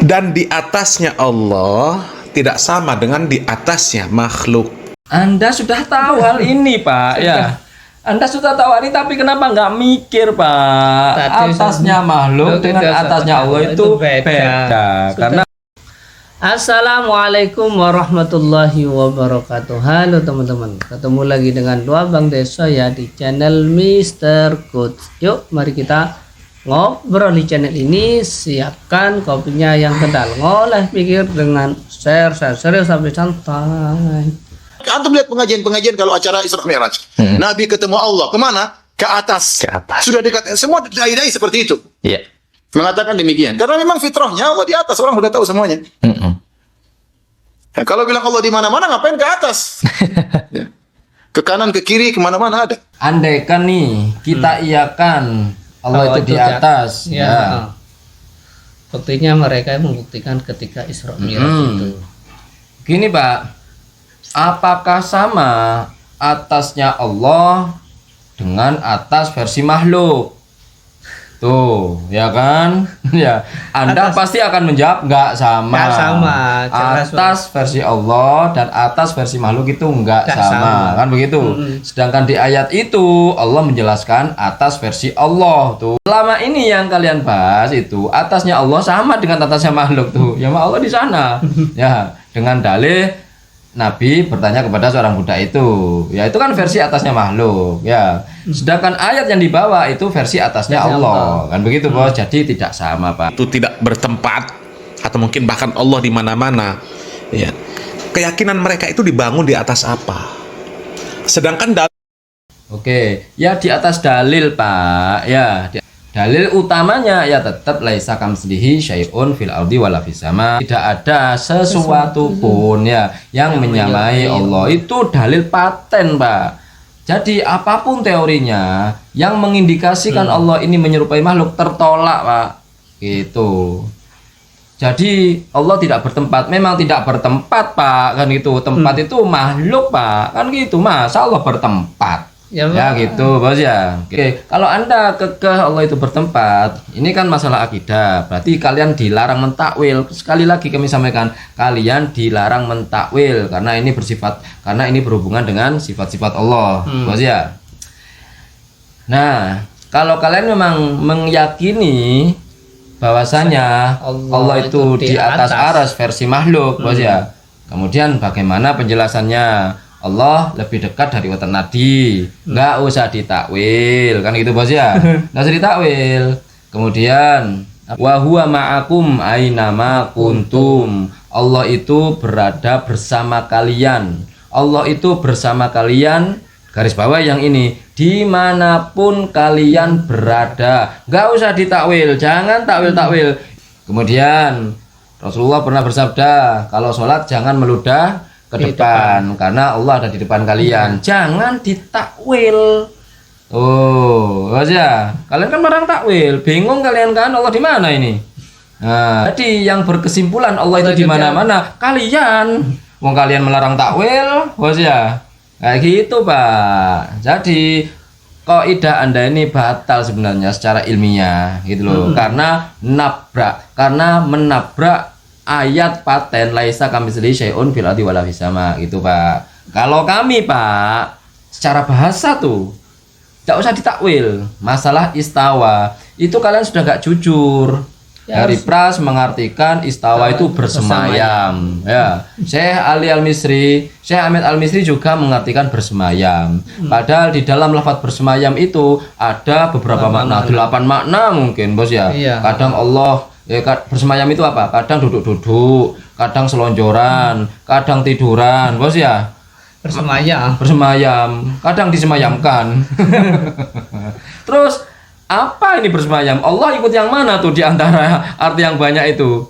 Dan di atasnya Allah tidak sama dengan di atasnya makhluk. Anda sudah tahu hal ini, Pak, ya. Anda sudah tahu hal ini, tapi kenapa nggak mikir, Pak? Atasnya makhluk dengan atasnya Allah itu beda. Karena Assalamualaikum warahmatullahi wabarakatuh. Halo teman-teman, ketemu lagi dengan dua Bang Deso ya di channel Mr. Coach. Yuk mari kita ngobrol di channel ini. Siapkan kopinya yang kental, ngoleh pikir dengan share serius sampai santai. Antum lihat pengajian kalau acara Isra Mi'raj. Nabi ketemu Allah kemana? Ke atas. Ke atas. Sudah dekat. Semua dai-dai seperti itu. Iya. Mengatakan demikian. Karena memang fitrahnya Allah di atas. Orang sudah tahu semuanya. Nah, kalau bilang Allah di mana-mana, ngapain ke atas? Ya. Ke kanan, ke kiri, kemana-mana ada. andaikan nih kita iakan Allah itu di atas, ya. Buktinya mereka membuktikan ketika Isra Mi'raj itu. Gini, Pak, apakah sama atasnya Allah dengan atas versi makhluk? Tuh, ya kan? Ya, Anda pasti akan menjawab nggak sama. Nggak sama, jelas, atas versi Allah dan atas versi makhluk itu nggak sama, kan begitu? Sedangkan di ayat itu Allah menjelaskan atas versi Allah tuh. Selama ini yang kalian bahas itu atasnya Allah sama dengan atasnya makhluk tuh. Ya Allah di sana. Ya, dengan dalih Nabi bertanya kepada seorang budak itu, ya itu kan versi atasnya makhluk, ya. Sedangkan ayat yang dibawa itu versi atasnya Allah, kan begitu, Bos. Jadi tidak sama, Pak. Itu tidak bertempat atau mungkin bahkan Allah di mana-mana. Ya. Keyakinan mereka itu dibangun di atas apa? Sedangkan Oke, ya di atas dalil, Pak. Ya, dalil utamanya ya tetap laisa kamitslihi syai'un fil ardi wala fis sama. Tidak ada sesuatu pun ya yang menyamai Allah. Itu dalil paten, Pak. Jadi apapun teorinya yang mengindikasikan Allah ini menyerupai makhluk tertolak, Pak. Gitu. Jadi Allah tidak bertempat, memang tidak bertempat, Pak, kan gitu. Tempat itu makhluk, Pak, kan gitu. Masa Allah bertempat? Ya gitu, Bos ya. Oke, kalau Anda kekeh Allah itu bertempat, ini kan masalah akidah. Berarti kalian dilarang mentakwil. Sekali lagi kami sampaikan, kalian dilarang mentakwil karena ini berhubungan dengan sifat-sifat Allah, Bos ya. Nah, kalau kalian memang meyakini bahwasanya Allah itu di atas aras versi makhluk, Bos ya. Kemudian bagaimana penjelasannya? Allah lebih dekat dari watan nadi, nggak usah ditakwil, kan gitu, Bos ya. Nggak usah ditakwil. Kemudian wa huwa ma'akum ainama kuntum. Allah itu berada bersama kalian. Allah itu bersama kalian, garis bawah yang ini, dimanapun kalian berada. Nggak usah ditakwil, jangan takwil-takwil. Kemudian Rasulullah pernah bersabda, kalau sholat jangan meludah ke depan karena Allah ada di depan kalian. Jangan ditakwil. Oh, aja. Kalian kan orang takwil, bingung kalian kan Allah di mana ini? Nah, jadi yang berkesimpulan Allah itu di mana-mana kalian. Wong kalian melarang takwil, bos ya. Kayak gitu, Pak. Jadi kaidah Anda ini batal sebenarnya secara ilmiah gitu loh. Karena menabrak ayat paten laisa kamitslihi syai'un fil ardi wala fis sama gitu, Pak. Kalau kami, Pak, secara bahasa tuh tidak usah ditakwil. Masalah istawa itu kalian sudah nggak jujur. Ya, Dari Pras mengartikan istawa itu bersemayam. Ya, Syekh Ahmed Al-Misri juga mengartikan bersemayam. Padahal di dalam lafaz bersemayam itu ada beberapa makna, 8 makna mungkin, Bos ya. Kadang Allah bersemayam itu apa? Kadang duduk-duduk, kadang selonjoran, kadang tiduran, Bos ya. Bersemayam, kadang disemayamkan. Terus apa ini bersemayam? Allah ikut yang mana tuh di antara arti yang banyak itu?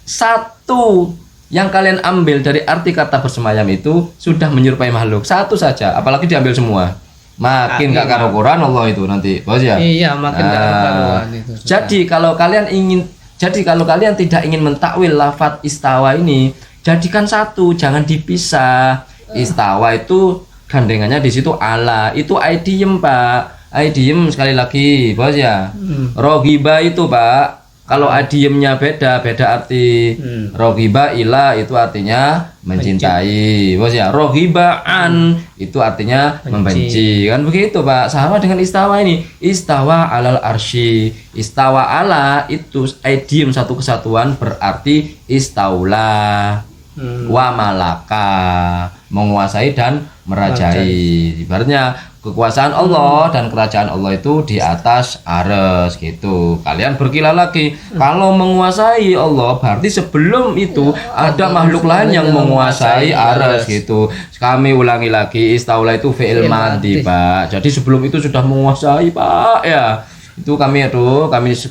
Satu yang kalian ambil dari arti kata bersemayam itu sudah menyerupai makhluk. Satu saja, apalagi diambil semua. Makin gak karuan Allah itu nanti, Bos ya. Iya, makin gak karuan itu. Jadi kalau kalian tidak ingin mentakwil lafaz istawa ini, jadikan satu, jangan dipisah. Istawa itu gandengannya di situ ala, itu idiem, Pak. Idiem sekali lagi, Bos ya. Rogiba itu, Pak. Kalau adiemnya beda arti. Rogiba ila itu artinya mencintai. Bos ya, rogiba an itu artinya membenci. Kan begitu Pak. Sama dengan istawa ini. Istawa alal arsy. Istawa ala itu idiem satu kesatuan berarti istaula. Wa malaka, menguasai dan merajai. Ibaratnya kekuasaan Allah dan kerajaan Allah itu di atas arsy gitu. Kalian berkilah lagi. Kalau menguasai Allah berarti sebelum itu ada makhluk lain yang menguasai arsy gitu. Kami ulangi lagi, istaula itu fi'il madhi Pak. Jadi sebelum itu sudah menguasai Pak ya. Itu kami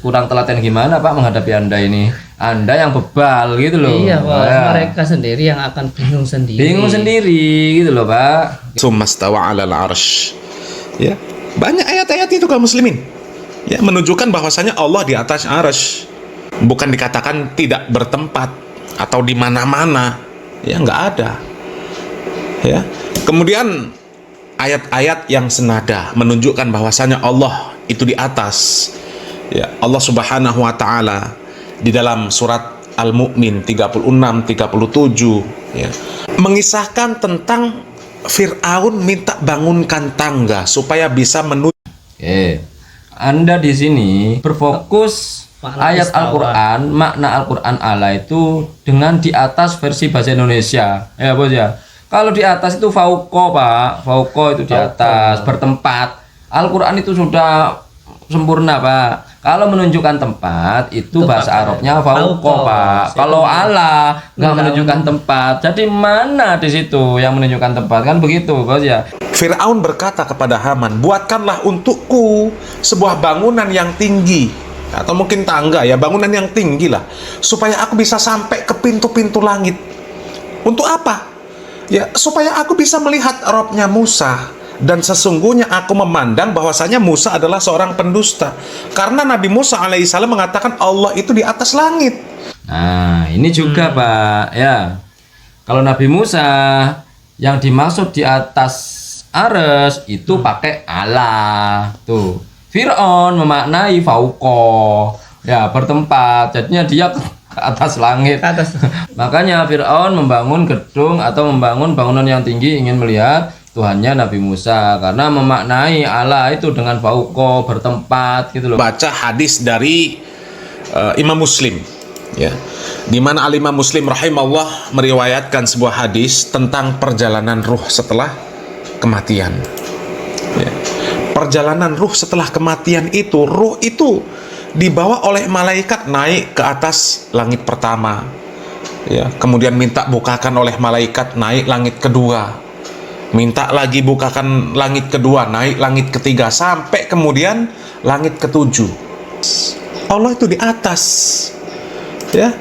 kurang telaten gimana Pak menghadapi Anda ini. Anda yang bebal gitu loh. Iya Pak, mereka sendiri yang akan bingung sendiri. Bingung sendiri gitu loh Pak. Summastawa 'alal arsy. Ya, banyak ayat-ayat itu kaum muslimin. Ya, menunjukkan bahwasanya Allah di atas arsy. Bukan dikatakan tidak bertempat atau di mana-mana. Ya, nggak ada. Ya. Kemudian ayat-ayat yang senada menunjukkan bahwasanya Allah itu di atas. Ya, Allah Subhanahu wa taala di dalam surat Al-Mu'min 36 37 ya, mengisahkan tentang Fir'aun minta bangunkan tangga supaya bisa menuju. Anda di sini berfokus ayat Al-Qur'an, makna Al-Qur'an ala itu dengan di atas versi bahasa Indonesia. Ya, Bos ya. Kalau di atas itu fauqa, Pak. Fauqa itu di atas, bertempat. Al-Qur'an itu sudah sempurna Pak. Kalau menunjukkan tempat itu bahasa Arabnya fauqa Pak. Kalau ala nggak menunjukkan tempat. Jadi mana di situ yang menunjukkan tempat, kan begitu Bos ya. Fir'aun berkata kepada Haman, buatkanlah untukku sebuah bangunan yang tinggi, atau mungkin tangga ya, bangunan yang tinggi lah, supaya aku bisa sampai ke pintu-pintu langit. Untuk apa? Ya, supaya aku bisa melihat Robnya Musa. Dan sesungguhnya aku memandang bahwasanya Musa adalah seorang pendusta, karena Nabi Musa alaihissalam mengatakan Allah itu di atas langit. Nah ini juga Pak ya, kalau Nabi Musa yang dimaksud di atas arsy itu pakai Allah tuh. Fir'aun memaknai fauqa ya, bertempat, jadinya dia ke atas langit. Makanya Fir'aun membangun gedung atau membangun bangunan yang tinggi ingin melihat Tuhannya Nabi Musa, karena memaknai Allah itu dengan fauqa, bertempat gitu loh. Baca hadis dari Imam Muslim ya, di mana Al-Imam Muslim rahimahullah meriwayatkan sebuah hadis tentang perjalanan ruh setelah kematian ya. Perjalanan ruh setelah kematian itu, ruh itu dibawa oleh malaikat naik ke atas langit pertama ya, kemudian minta bukakan oleh malaikat, naik langit kedua, minta lagi bukakan langit kedua, naik langit ketiga, sampai kemudian langit ketujuh. Allah itu di atas ya,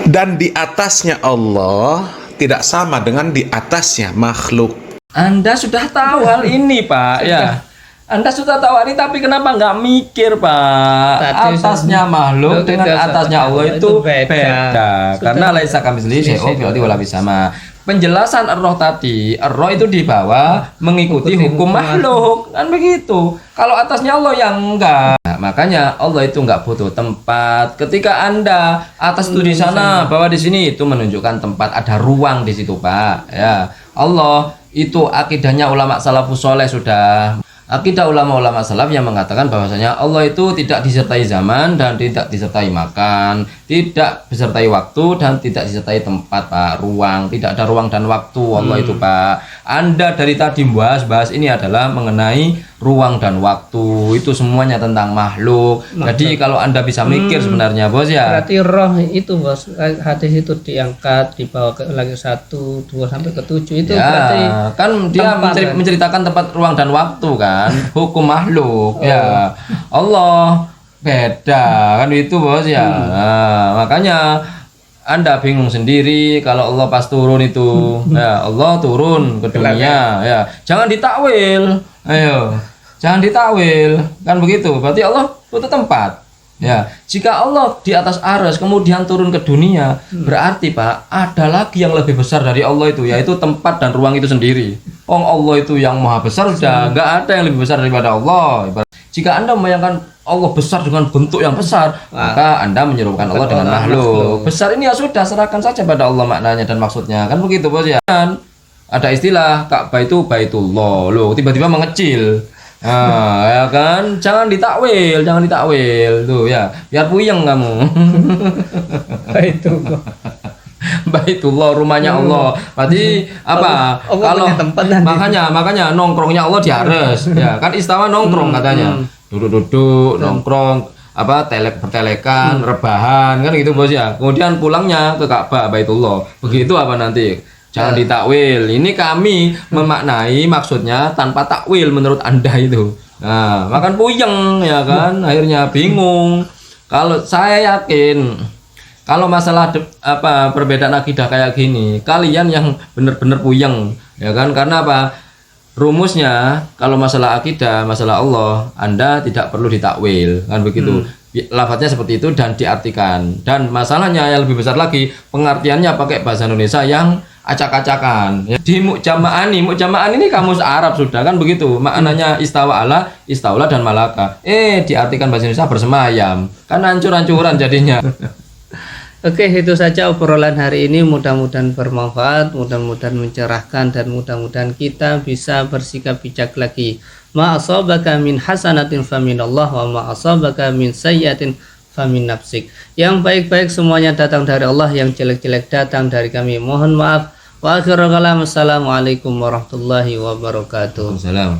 dan di atasnya Allah tidak sama dengan di atasnya makhluk. Anda sudah tahu hal ini Pak ya, Anda sudah tahu ini, tapi kenapa nggak mikir Pak? Atasnya makhluk dengan atasnya Allah itu beda. Karena laisa kamitslihi syai'un wala bisama. Penjelasan ar-roh tadi, ar-roh itu di bawah mengikuti hukum makhluk, kan begitu. Kalau atasnya Allah yang enggak. Nah, makanya Allah itu enggak butuh tempat. Ketika Anda atas itu di sana, bawah di sini, itu menunjukkan tempat, ada ruang di situ Pak. Ya, Allah itu akidahnya ulama salafus soleh sudah. Akidah ulama-ulama salaf yang mengatakan bahwasanya Allah itu tidak disertai zaman dan tidak disertai makan, tidak disertai waktu dan tidak disertai tempat Pak, ruang, tidak ada ruang dan waktu Allah itu Pak. Anda dari tadi bahas ini adalah mengenai ruang dan waktu, itu semuanya tentang makhluk. Jadi kalau Anda bisa mikir sebenarnya Bos ya. Berarti roh itu Bos, hadis itu diangkat dibawa ke lagi 1, 2 sampai ke 7 itu ya, berarti kan dia menceritakan tempat ruang dan waktu kan, hukum makhluk ya. Allah beda kan itu Bos ya. Nah, makanya Anda bingung sendiri kalau Allah pas turun itu ya, Allah turun ke dunia ya, jangan ditakwil, ayo jangan ditakwil kan begitu. Berarti Allah butuh tempat Ya, jika Allah di atas arsy kemudian turun ke dunia, berarti Pak, ada lagi yang lebih besar dari Allah itu, yaitu tempat dan ruang itu sendiri. Allah itu yang maha besar, sudah nggak ada yang lebih besar daripada Allah. Jika Anda membayangkan Allah besar dengan bentuk yang besar, maka Anda menyerupakan Allah dengan makhluk. Besar ini ya sudah, serahkan saja pada Allah maknanya dan maksudnya. Kan begitu Bos ya. Ada istilah Ka'bah itu Baitullah, loh tiba-tiba mengecil. Ya kan, jangan ditakwil tuh ya, biar puyeng kamu. Baitullah, rumahnya Allah. Berarti apa? Allah Kalau punya tempat nanti. makanya nongkrongnya Allah di arsy. Ya kan, istawa nongkrong katanya. Duduk-duduk, nongkrong, apa bertelekan, rebahan kan gitu Bos ya. Kemudian pulangnya ke Ka'bah Baitullah. Begitu apa nanti? Jangan ditakwil. Ini kami memaknai maksudnya tanpa takwil menurut Anda itu. Nah, makan puyeng ya kan, akhirnya bingung. Kalau saya yakin kalau masalah perbedaan akidah kayak gini, kalian yang benar-benar puyeng ya kan, karena apa? Rumusnya kalau masalah akidah, masalah Allah, Anda tidak perlu ditakwil kan begitu. Lafadznya seperti itu dan diartikan. Dan masalahnya yang lebih besar lagi, pengertiannya pakai bahasa Indonesia yang acak-acakan. Ya, di mukjama'an ini kamus Arab sudah kan begitu. Maknanya istawa ala, istaula dan malaka. Diartikan bahasa Indonesia bersemayam. Kan hancur-hancuran jadinya. Oke, itu saja obrolan hari ini. Mudah-mudahan bermanfaat, mudah-mudahan mencerahkan, dan mudah-mudahan kita bisa bersikap bijak lagi. Ma asabaka min hasanatin faminallah wa ma asabaka min sayyiatin famin nafsik. Yang baik-baik semuanya datang dari Allah, yang jelek-jelek datang dari kami. Mohon maaf. Wa akhirul kalam. Assalamualaikum warahmatullahi wabarakatuh. Waalaikumsalam.